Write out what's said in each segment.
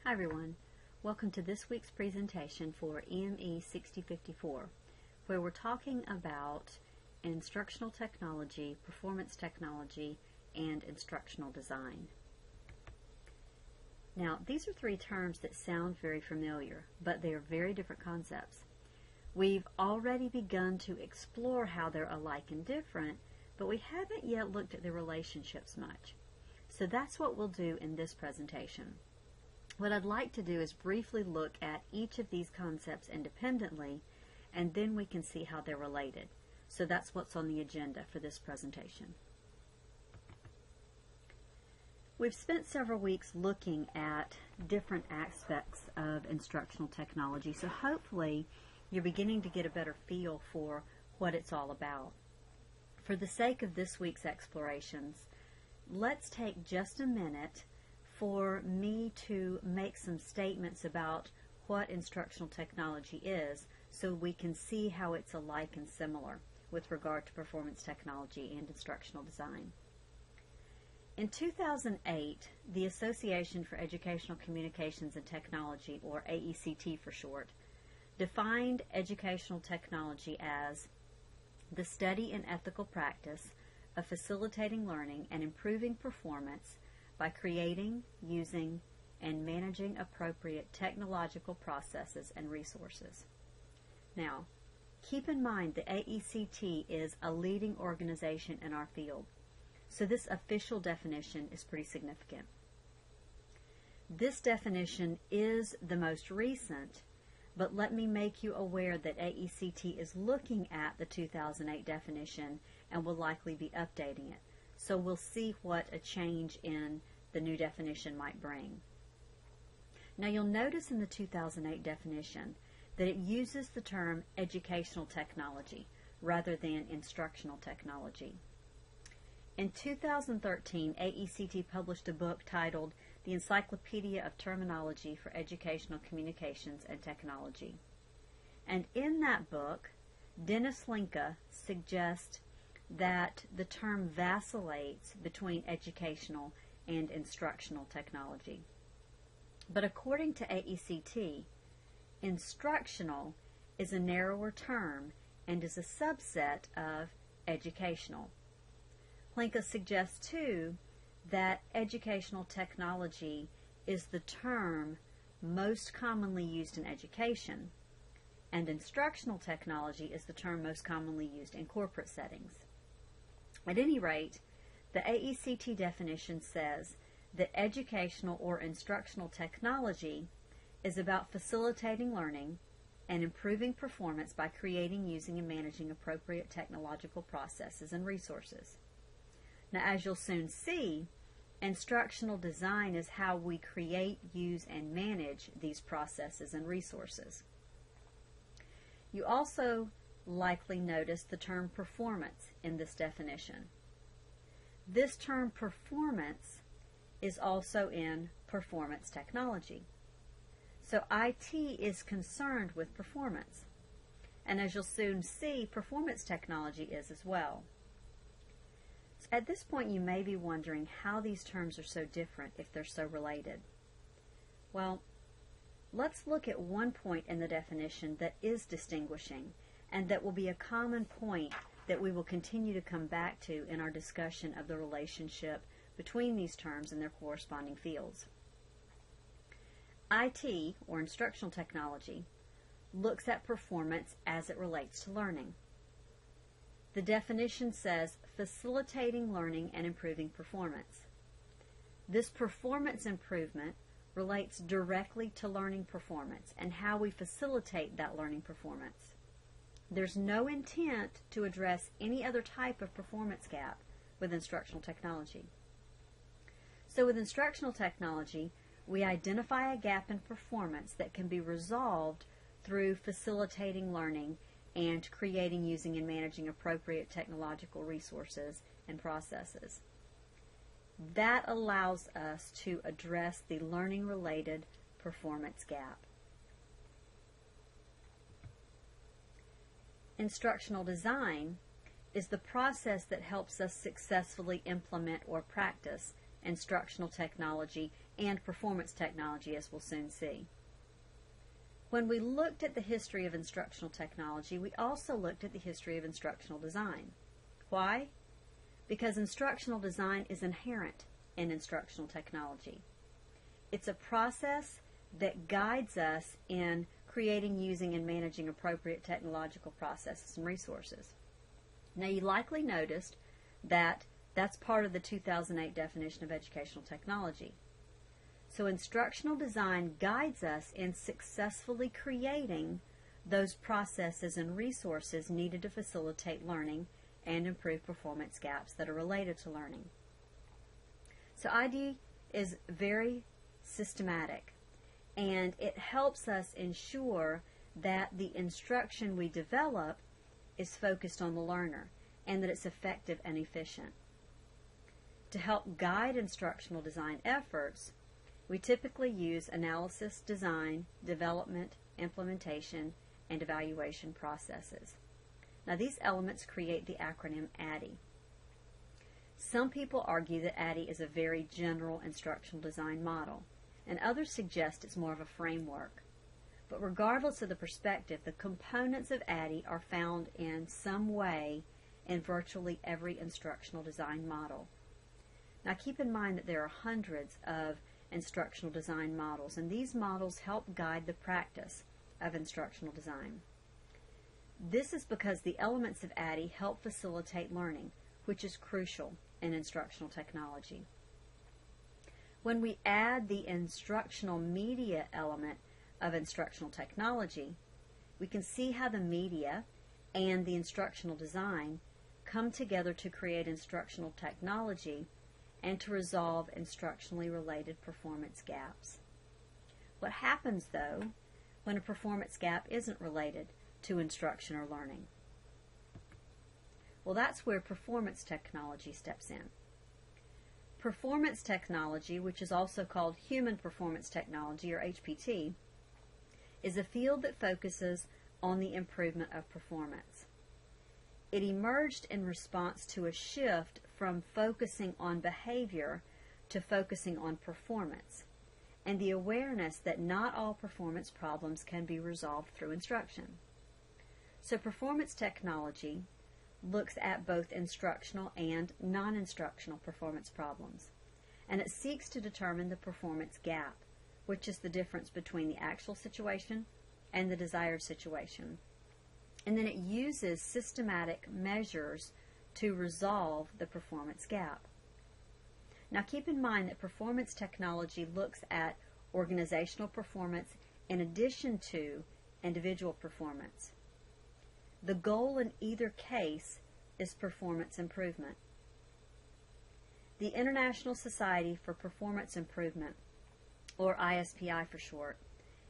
Hi everyone, welcome to this week's presentation for EME 6054, where we're talking about instructional technology, performance technology, and instructional design. Now, these are three terms that sound very familiar, but they are very different concepts. We've already begun to explore how they're alike and different, but we haven't yet looked at their relationships much. So that's what we'll do in this presentation. What I'd like to do is briefly look at each of these concepts independently, and then we can see how they're related. So that's what's on the agenda for this presentation. We've spent several weeks looking at different aspects of instructional technology, so hopefully you're beginning to get a better feel for what it's all about. For the sake of this week's explorations, let's take just a minute for me to make some statements about what instructional technology is so we can see how it's alike and similar with regard to performance technology and instructional design. In 2008, the Association for Educational Communications and Technology, or AECT for short, defined educational technology as the study and ethical practice of facilitating learning and improving performance by creating, using, and managing appropriate technological processes and resources. Now, keep in mind the AECT is a leading organization in our field, so this official definition is pretty significant. This definition is the most recent, but let me make you aware that AECT is looking at the 2008 definition and will likely be updating it. So we'll see what a change in the new definition might bring. Now you'll notice in the 2008 definition that it uses the term educational technology rather than instructional technology. In 2013, AECT published a book titled The Encyclopedia of Terminology for Educational Communications and Technology. And in that book, Dennis Linka suggests that the term vacillates between educational and instructional technology. But according to AECT, instructional is a narrower term and is a subset of educational. Linka suggests too that educational technology is the term most commonly used in education, and instructional technology is the term most commonly used in corporate settings. At any rate, the AECT definition says that educational or instructional technology is about facilitating learning and improving performance by creating, using, and managing appropriate technological processes and resources. Now, as you'll soon see, instructional design is how we create, use, and manage these processes and resources. You also likely notice the term performance in this definition. This term performance is also in performance technology. So IT is concerned with performance. And as you'll soon see, performance technology is as well. At this point, you may be wondering how these terms are so different if they're so related. Well, let's look at one point in the definition that is distinguishing and that will be a common point that we will continue to come back to in our discussion of the relationship between these terms and their corresponding fields. IT, or instructional technology, looks at performance as it relates to learning. The definition says facilitating learning and improving performance. This performance improvement relates directly to learning performance and how we facilitate that learning performance. There's no intent to address any other type of performance gap with instructional technology. So with instructional technology, we identify a gap in performance that can be resolved through facilitating learning and creating, using, and managing appropriate technological resources and processes. That allows us to address the learning-related performance gap. Instructional design is the process that helps us successfully implement or practice instructional technology and performance technology, as we'll soon see. When we looked at the history of instructional technology, we also looked at the history of instructional design. Why? Because instructional design is inherent in instructional technology. It's a process that guides us in creating, using, and managing appropriate technological processes and resources. Now, you likely noticed that that's part of the 2008 definition of educational technology. So instructional design guides us in successfully creating those processes and resources needed to facilitate learning and improve performance gaps that are related to learning. So ID is very systematic, and it helps us ensure that the instruction we develop is focused on the learner and that it's effective and efficient. To help guide instructional design efforts, we typically use analysis, design, development, implementation, and evaluation processes. Now, these elements create the acronym ADDIE. Some people argue that ADDIE is a very general instructional design model, and others suggest it's more of a framework. But regardless of the perspective, the components of ADDIE are found in some way in virtually every instructional design model. Now, keep in mind that there are hundreds of instructional design models, and these models help guide the practice of instructional design. This is because the elements of ADDIE help facilitate learning, which is crucial in instructional technology. When we add the instructional media element of instructional technology, we can see how the media and the instructional design come together to create instructional technology and to resolve instructionally related performance gaps. What happens, though, when a performance gap isn't related to instruction or learning? Well, that's where performance technology steps in. Performance technology, which is also called human performance technology, or HPT, is a field that focuses on the improvement of performance. It emerged in response to a shift from focusing on behavior to focusing on performance, and the awareness that not all performance problems can be resolved through instruction. So performance technology looks at both instructional and non-instructional performance problems, and it seeks to determine the performance gap, which is the difference between the actual situation and the desired situation. And then it uses systematic measures to resolve the performance gap. Now, keep in mind that performance technology looks at organizational performance in addition to individual performance. The goal in either case is performance improvement. The International Society for Performance Improvement, or ISPI for short,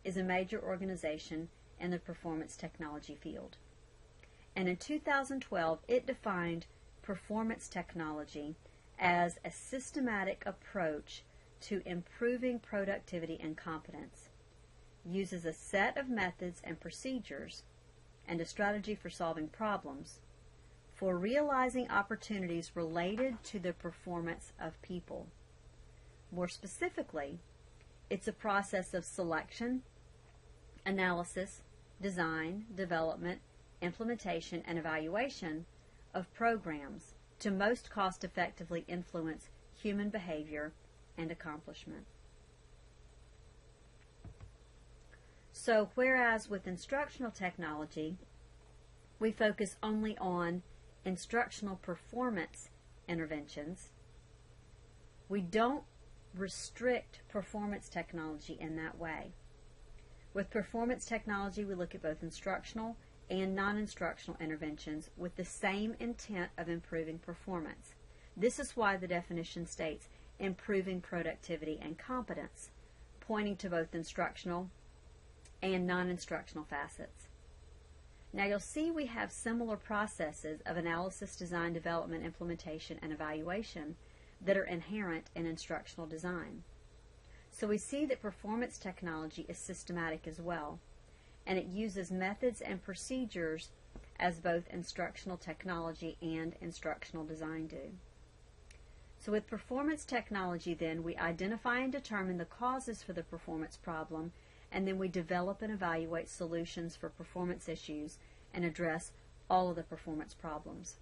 is a major organization in the performance technology field. And in 2012, it defined performance technology as a systematic approach to improving productivity and competence, uses a set of methods and procedures and a strategy for solving problems for realizing opportunities related to the performance of people. More specifically, it's a process of selection, analysis, design, development, implementation, and evaluation of programs to most cost-effectively influence human behavior and accomplishment. So, whereas with instructional technology, we focus only on instructional performance interventions, we don't restrict performance technology in that way. With performance technology, we look at both instructional and non-instructional interventions with the same intent of improving performance. This is why the definition states improving productivity and competence, pointing to both instructional and non-instructional facets. Now you'll see we have similar processes of analysis, design, development, implementation, and evaluation that are inherent in instructional design. So we see that performance technology is systematic as well, and it uses methods and procedures as both instructional technology and instructional design do. So with performance technology then, we identify and determine the causes for the performance problem, and then we develop and evaluate solutions for performance issues and address all of the performance problems.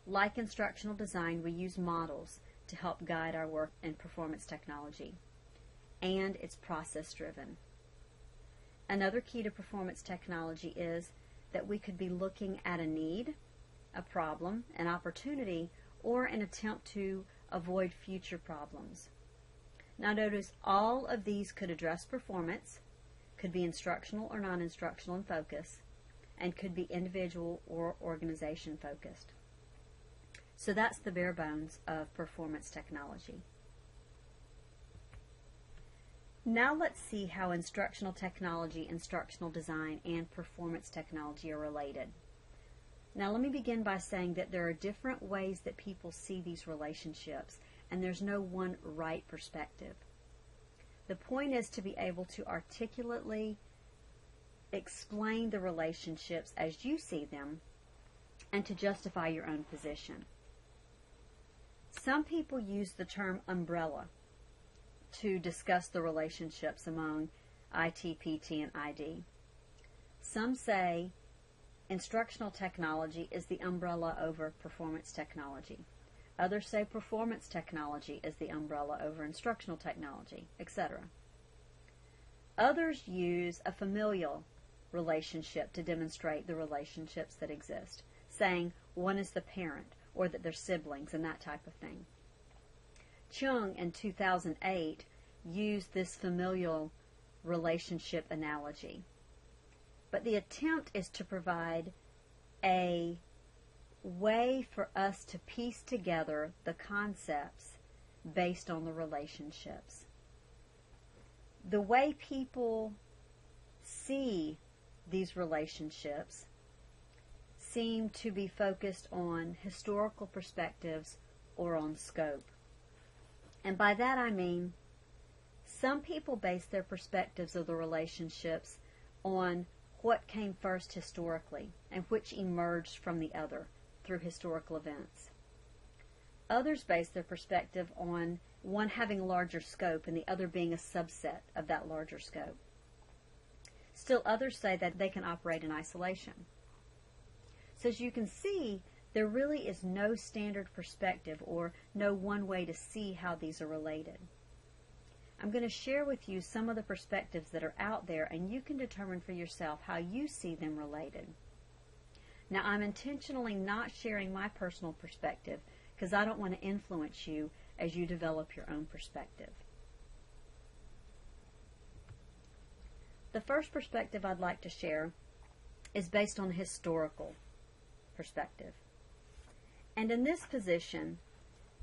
Like instructional design, we use models to help guide our work in performance technology, and it's process-driven. Another key to performance technology is that we could be looking at a need, a problem, an opportunity, or an attempt to avoid future problems. Now notice all of these could address performance, could be instructional or non-instructional in focus, and could be individual or organization focused. So that's the bare bones of performance technology. Now let's see how instructional technology, instructional design, and performance technology are related. Now let me begin by saying that there are different ways that people see these relationships, and there's no one right perspective. The point is to be able to articulately explain the relationships as you see them and to justify your own position. Some people use the term umbrella to discuss the relationships among IT, PT, and ID. Some say instructional technology is the umbrella over performance technology. Others say performance technology is the umbrella over instructional technology, etc. Others use a familial relationship to demonstrate the relationships that exist, saying one is the parent or that they're siblings and that type of thing. Chung in 2008 used this familial relationship analogy. But the attempt is to provide a way for us to piece together the concepts based on the relationships. The way people see these relationships seem to be focused on historical perspectives or on scope. And by that I mean some people base their perspectives of the relationships on what came first historically and which emerged from the other through historical events. Others base their perspective on one having a larger scope and the other being a subset of that larger scope. Still others say that they can operate in isolation. So as you can see, there really is no standard perspective or no one way to see how these are related. I'm going to share with you some of the perspectives that are out there, and you can determine for yourself how you see them related. Now, I'm intentionally not sharing my personal perspective because I don't want to influence you as you develop your own perspective. The first perspective I'd like to share is based on a historical perspective. And in this position,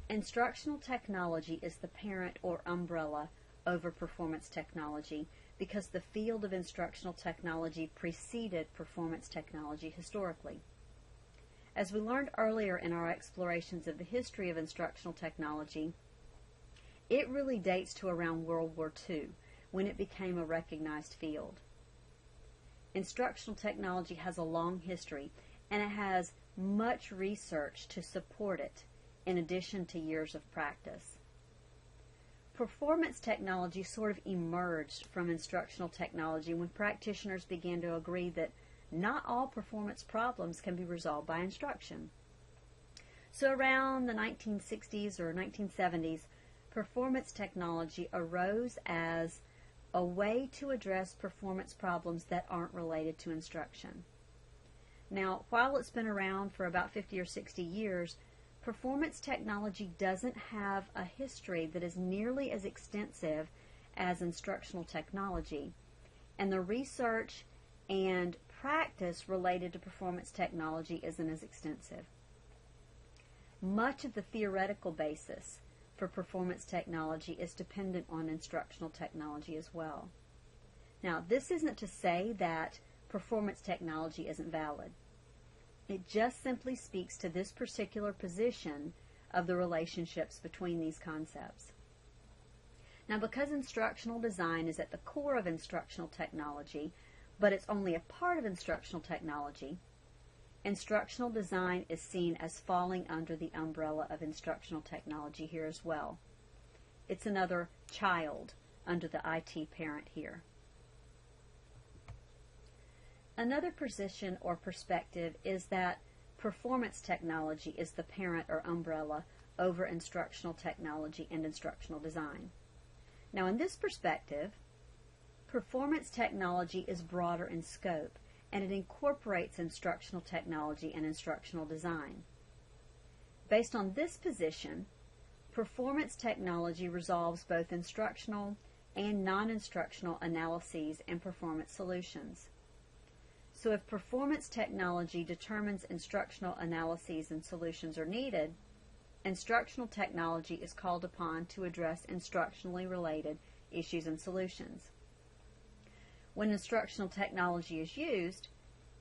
instructional technology is the parent or umbrella over performance technology because the field of instructional technology preceded performance technology historically. As we learned earlier in our explorations of the history of instructional technology, it really dates to around World War II when it became a recognized field. Instructional technology has a long history and it has much research to support it in addition to years of practice. Performance technology sort of emerged from instructional technology when practitioners began to agree that not all performance problems can be resolved by instruction. So around the 1960s or 1970s, performance technology arose as a way to address performance problems that aren't related to instruction. Now, while it's been around for about 50 or 60 years, performance technology doesn't have a history that is nearly as extensive as instructional technology, and the research and practice related to performance technology isn't as extensive. Much of the theoretical basis for performance technology is dependent on instructional technology as well. Now, this isn't to say that performance technology isn't valid. It just simply speaks to this particular position of the relationships between these concepts. Now, because instructional design is at the core of instructional technology, but it's only a part of instructional technology, Instructional design is seen as falling under the umbrella of instructional technology here as well. It's another child under the IT parent here. Another position or perspective is that performance technology is the parent or umbrella over instructional technology and instructional design. Now, in this perspective, performance technology is broader in scope, and it incorporates instructional technology and instructional design. Based on this position, performance technology resolves both instructional and non-instructional analyses and performance solutions. So if performance technology determines instructional analyses and solutions are needed, instructional technology is called upon to address instructionally related issues and solutions. When instructional technology is used,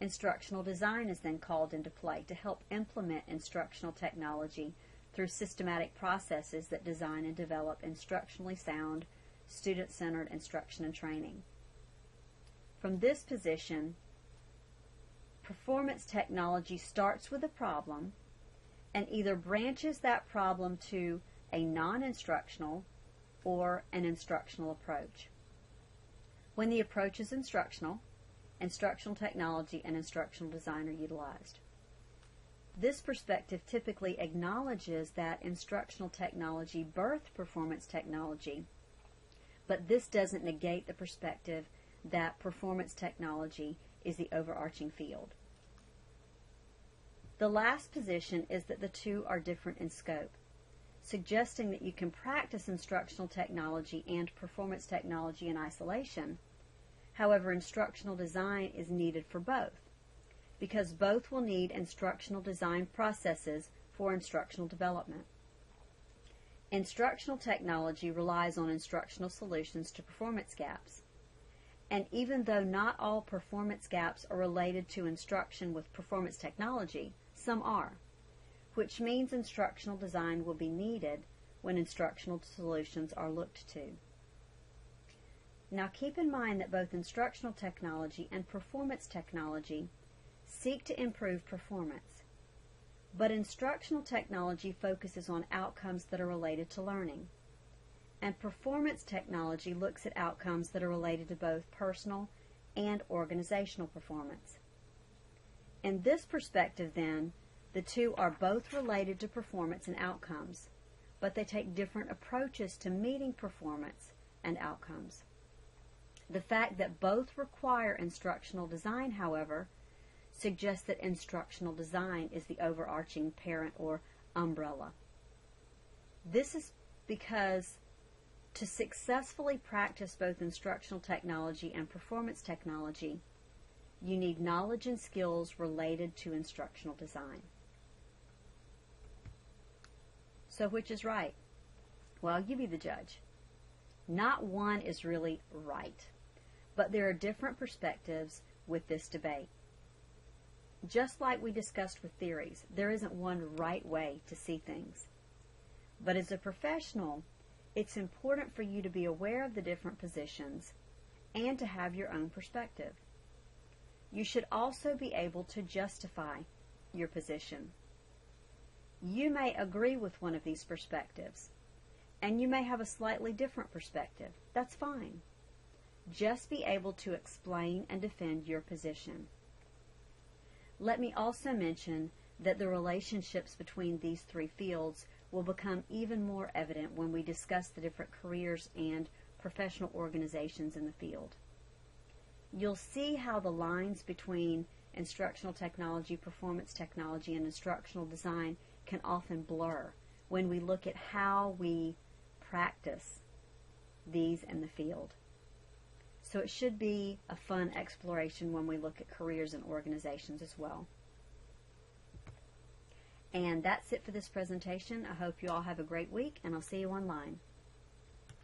instructional design is then called into play to help implement instructional technology through systematic processes that design and develop instructionally sound, student-centered instruction and training. From this position, performance technology starts with a problem and either branches that problem to a non-instructional or an instructional approach. When the approach is instructional, instructional technology and instructional design are utilized. This perspective typically acknowledges that instructional technology birthed performance technology, but this doesn't negate the perspective that performance technology is the overarching field. The last position is that the two are different in scope, suggesting that you can practice instructional technology and performance technology in isolation. However, instructional design is needed for both, because both will need instructional design processes for instructional development. Instructional technology relies on instructional solutions to performance gaps. And even though not all performance gaps are related to instruction with performance technology, some are, which means instructional design will be needed when instructional solutions are looked to. Now keep in mind that both instructional technology and performance technology seek to improve performance, but instructional technology focuses on outcomes that are related to learning, and performance technology looks at outcomes that are related to both personal and organizational performance. In this perspective, then, the two are both related to performance and outcomes, but they take different approaches to meeting performance and outcomes. The fact that both require instructional design, however, suggests that instructional design is the overarching parent or umbrella. This is because to successfully practice both instructional technology and performance technology, you need knowledge and skills related to instructional design. So which is right? Well, you be the judge. Not one is really right, but there are different perspectives with this debate. Just like we discussed with theories, there isn't one right way to see things. But as a professional, it's important for you to be aware of the different positions and to have your own perspective. You should also be able to justify your position. You may agree with one of these perspectives, and you may have a slightly different perspective. That's fine. Just be able to explain and defend your position. Let me also mention that the relationships between these three fields will become even more evident when we discuss the different careers and professional organizations in the field. You'll see how the lines between instructional technology, performance technology, and instructional design can often blur when we look at how we practice these in the field. So it should be a fun exploration when we look at careers and organizations as well. And that's it for this presentation. I hope you all have a great week, and I'll see you online.